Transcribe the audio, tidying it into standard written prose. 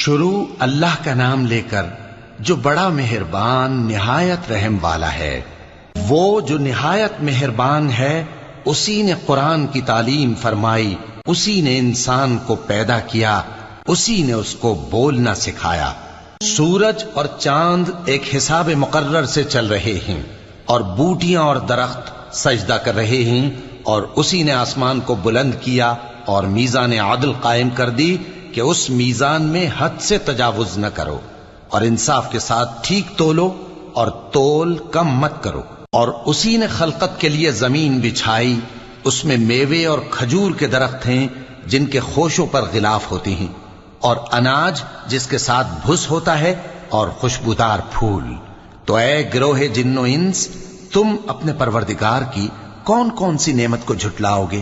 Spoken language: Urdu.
شروع اللہ کا نام لے کر جو بڑا مہربان نہایت رحم والا ہے۔ وہ جو نہایت مہربان ہے اسی نے قرآن کی تعلیم فرمائی، اسی نے انسان کو پیدا کیا، اسی نے اس کو بولنا سکھایا۔ سورج اور چاند ایک حساب مقرر سے چل رہے ہیں اور بوٹیاں اور درخت سجدہ کر رہے ہیں، اور اسی نے آسمان کو بلند کیا اور میزان عدل قائم کر دی کہ اس میزان میں حد سے تجاوز نہ کرو، اور انصاف کے ساتھ ٹھیک تولو اور تول کم مت کرو۔ اور اسی نے خلقت کے لیے زمین بچھائی، اس میں میوے اور کھجور کے درخت ہیں جن کے خوشوں پر غلاف ہوتی ہیں، اور اناج جس کے ساتھ بھس ہوتا ہے، اور خوشبودار پھول۔ تو اے گروہ جن و انس، تم اپنے پروردگار کی کون کون سی نعمت کو جھٹلاؤ گے؟